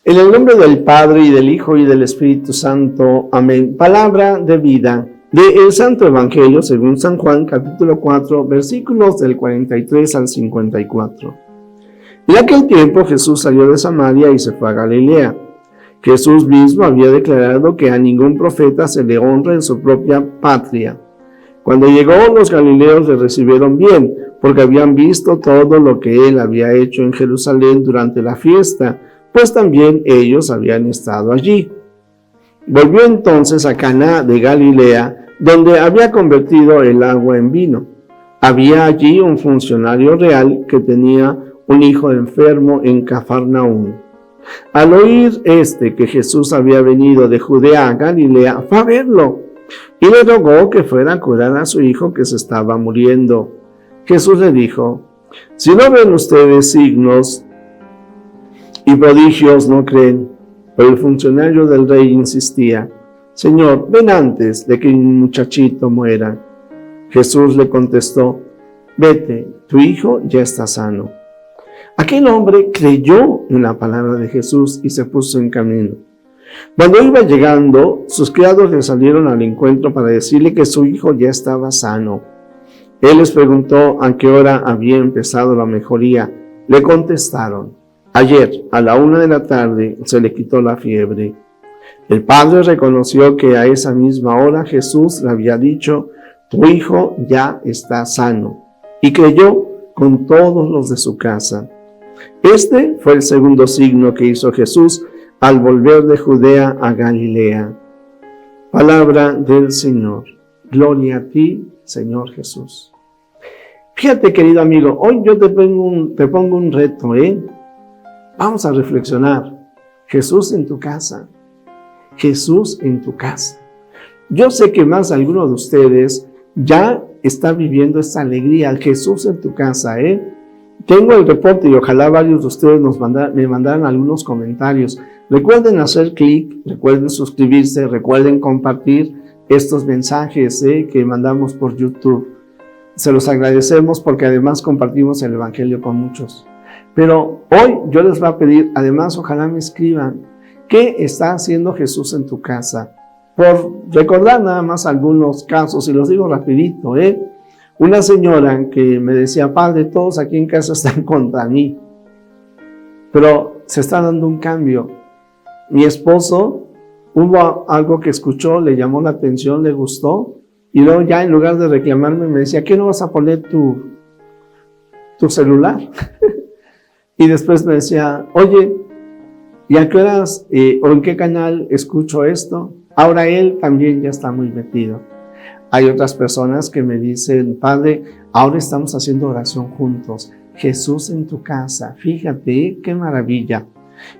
En el nombre del Padre, y del Hijo, y del Espíritu Santo. Amén. Palabra de vida del Santo Evangelio según San Juan, capítulo 4, versículos del 43 al 54. En aquel tiempo Jesús salió de Samaria y se fue a Galilea. Jesús mismo había declarado que a ningún profeta se le honra en su propia patria. Cuando llegó, los galileos le recibieron bien, porque habían visto todo lo que él había hecho en Jerusalén durante la fiesta, pues también ellos habían estado allí. Volvió entonces a Caná de Galilea, donde había convertido el agua en vino. Había allí un funcionario real que tenía un hijo enfermo en Cafarnaúm. Al oír que Jesús había venido de Judea a Galilea, fue a verlo y le rogó que fuera a curar a su hijo que se estaba muriendo. Jesús le dijo: si no ven ustedes signos y prodigios, no creen. Pero el funcionario del rey insistía: Señor, ven antes de que mi muchachito muera. Jesús le contestó: vete, tu hijo ya está sano. Aquel hombre creyó en la palabra de Jesús y se puso en camino. Cuando iba llegando, sus criados le salieron al encuentro para decirle que su hijo ya estaba sano. Él les preguntó a qué hora había empezado la mejoría. Le contestaron: ayer, a la 1:00 p.m, se le quitó la fiebre. El padre reconoció que a esa misma hora Jesús le había dicho: tu hijo ya está sano, y creyó con todos los de su casa. Este fue el segundo signo que hizo Jesús al volver de Judea a Galilea. Palabra del Señor. Gloria a ti, Señor Jesús. Fíjate, querido amigo, hoy yo te pongo un reto, Vamos a reflexionar. Jesús en tu casa. Jesús en tu casa. Yo sé que más de alguno de ustedes ya está viviendo esta alegría. Jesús en tu casa, Tengo el reporte y ojalá varios de ustedes me mandaran algunos comentarios. Recuerden hacer clic, recuerden suscribirse, recuerden compartir estos mensajes que mandamos por YouTube. Se los agradecemos porque además compartimos el Evangelio con muchos. Pero hoy yo les voy a pedir, además ojalá me escriban, ¿qué está haciendo Jesús en tu casa? Por recordar nada más algunos casos, y los digo rapidito, Una señora que me decía: padre, todos aquí en casa están contra mí, pero se está dando un cambio. Mi esposo, hubo algo que escuchó, le llamó la atención, le gustó, y luego ya en lugar de reclamarme me decía: ¿qué no vas a poner tu celular? Y después me decía: oye, ¿y a qué horas o en qué canal escucho esto? Ahora él también ya está muy metido. Hay otras personas que me dicen: padre, ahora estamos haciendo oración juntos. Jesús en tu casa. Fíjate, qué maravilla.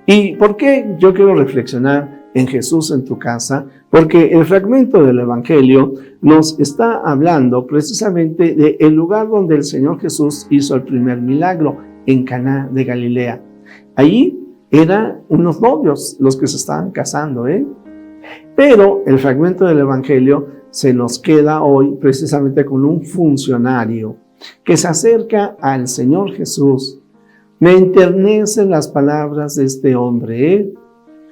¿Y por qué yo quiero reflexionar en Jesús en tu casa? Porque el fragmento del Evangelio nos está hablando precisamente del lugar donde el Señor Jesús hizo el primer milagro, en Caná de Galilea. Allí eran unos novios los que se estaban casando, Pero el fragmento del Evangelio se nos queda hoy precisamente con un funcionario que se acerca al Señor Jesús. Me enternecen las palabras de este hombre,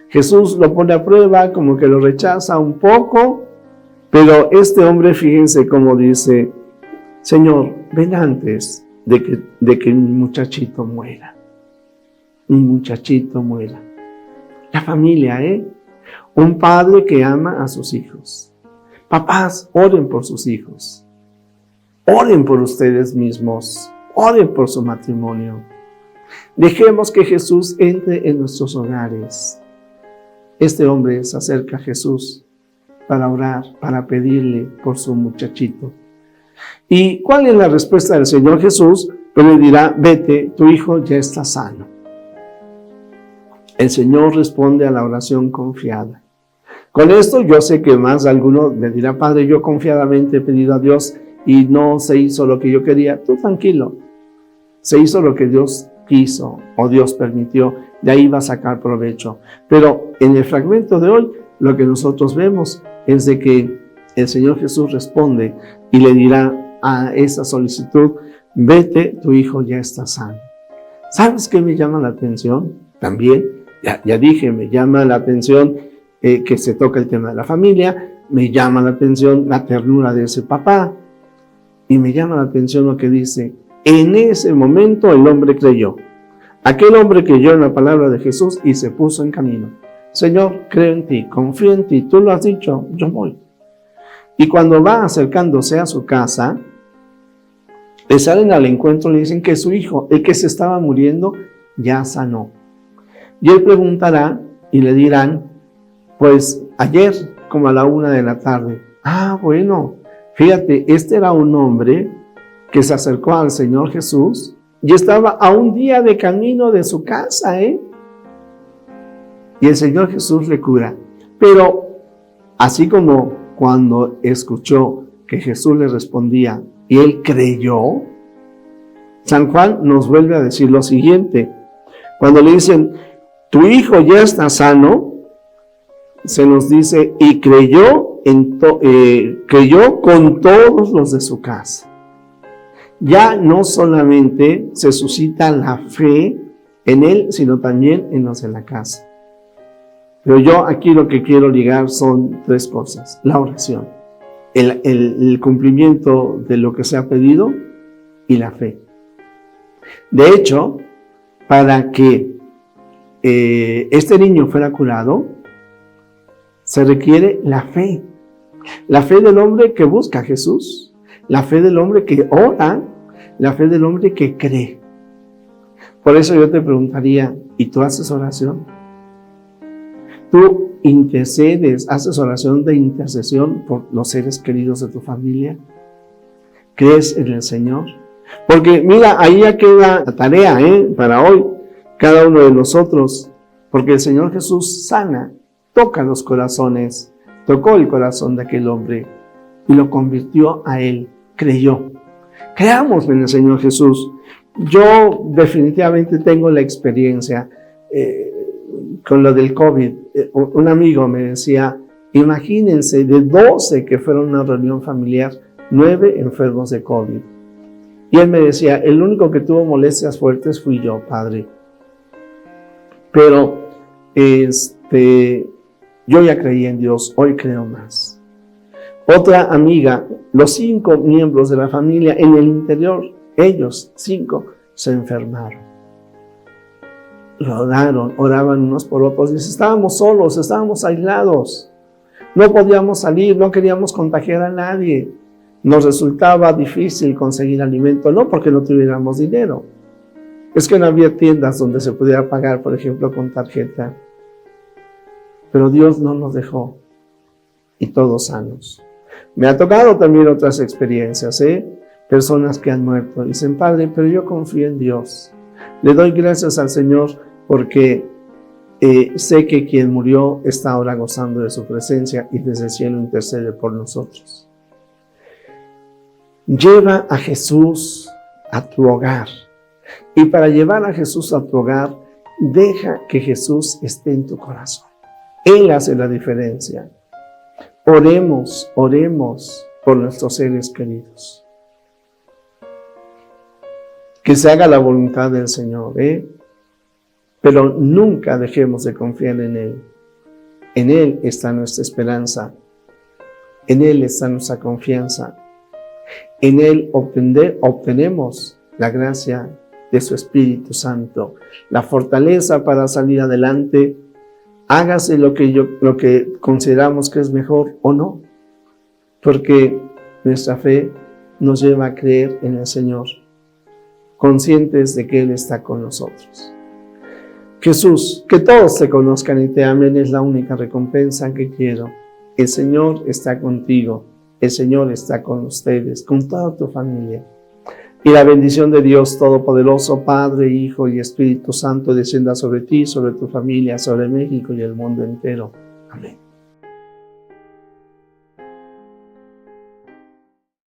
Jesús lo pone a prueba, como que lo rechaza un poco, pero este hombre, fíjense cómo dice: Señor, ven antes de que mi muchachito muera. Mi muchachito muera. La familia, Un padre que ama a sus hijos. Papás, oren por sus hijos. Oren por ustedes mismos. Oren por su matrimonio. Dejemos que Jesús entre en nuestros hogares. Este hombre se acerca a Jesús para orar, para pedirle por su muchachito. ¿Y cuál es la respuesta del Señor Jesús? Pues le dirá: vete, tu hijo ya está sano. El Señor responde a la oración confiada. Con esto yo sé que más de alguno me dirá: padre, yo confiadamente he pedido a Dios y no se hizo lo que yo quería. Tú tranquilo, se hizo lo que Dios quiso o Dios permitió, de ahí va a sacar provecho. Pero en el fragmento de hoy, lo que nosotros vemos es de que el Señor Jesús responde y le dirá a esa solicitud: vete, tu hijo ya está sano. ¿Sabes qué me llama la atención? También Ya dije, me llama la atención que se toca el tema de la familia, me llama la atención la ternura de ese papá, y me llama la atención lo que dice, en ese momento el hombre creyó. Aquel hombre creyó en la palabra de Jesús y se puso en camino. Señor, creo en ti, confío en ti, tú lo has dicho, yo voy. Y cuando va acercándose a su casa, le salen al encuentro y le dicen que su hijo, el que se estaba muriendo, ya sanó. Y él preguntará y le dirán, pues ayer como a la 1 de la tarde. Ah, bueno, fíjate, este era un hombre que se acercó al Señor Jesús y estaba a un día de camino de su casa, Y el Señor Jesús le cura. Pero así como cuando escuchó que Jesús le respondía y él creyó, San Juan nos vuelve a decir lo siguiente. Cuando le dicen, tu hijo ya está sano, se nos dice, y creyó con todos los de su casa. Ya no solamente se suscita la fe en él, sino también en los de la casa. Pero yo aquí lo que quiero ligar son 3 cosas. La oración, el cumplimiento de lo que se ha pedido y la fe. De hecho, para que este niño fuera curado, se requiere la fe del hombre que busca a Jesús, la fe del hombre que ora, la fe del hombre que cree. Por eso yo te preguntaría, ¿y tú haces oración? ¿Tú intercedes, haces oración de intercesión por los seres queridos de tu familia? ¿Crees en el Señor? Porque mira, ahí ya queda la tarea para hoy, cada uno de nosotros, porque el Señor Jesús sana, toca los corazones, tocó el corazón de aquel hombre y lo convirtió a él, creyó. Creamos en el Señor Jesús. Yo definitivamente tengo la experiencia con lo del COVID. Un amigo me decía, imagínense, de 12 que fueron a una reunión familiar, 9 enfermos de COVID. Y él me decía, el único que tuvo molestias fuertes fui yo, padre. Pero, yo ya creí en Dios, hoy creo más. Otra amiga, los 5 miembros de la familia en el interior, ellos 5 se enfermaron. Oraban unos por otros, y estábamos solos, estábamos aislados. No podíamos salir, no queríamos contagiar a nadie. Nos resultaba difícil conseguir alimento, no porque no tuviéramos dinero. Es que no había tiendas donde se pudiera pagar, por ejemplo, con tarjeta. Pero Dios no nos dejó y todos sanos. Me ha tocado también otras experiencias, personas que han muerto. Dicen, Padre, pero yo confío en Dios. Le doy gracias al Señor porque sé que quien murió está ahora gozando de su presencia y desde el cielo intercede por nosotros. Lleva a Jesús a tu hogar. Y para llevar a Jesús a tu hogar, deja que Jesús esté en tu corazón. Él hace la diferencia. Oremos por nuestros seres queridos. Que se haga la voluntad del Señor, pero nunca dejemos de confiar en Él. En Él está nuestra esperanza. En Él está nuestra confianza. En Él obtenemos la gracia de su Espíritu Santo, la fortaleza para salir adelante. Hágase lo que consideramos que es mejor o no, porque nuestra fe nos lleva a creer en el Señor, conscientes de que Él está con nosotros. Jesús, que todos te conozcan y te amen es la única recompensa que quiero. El Señor está contigo, el Señor está con ustedes, con toda tu familia. Y la bendición de Dios Todopoderoso, Padre, Hijo y Espíritu Santo, descienda sobre ti, sobre tu familia, sobre México y el mundo entero. Amén.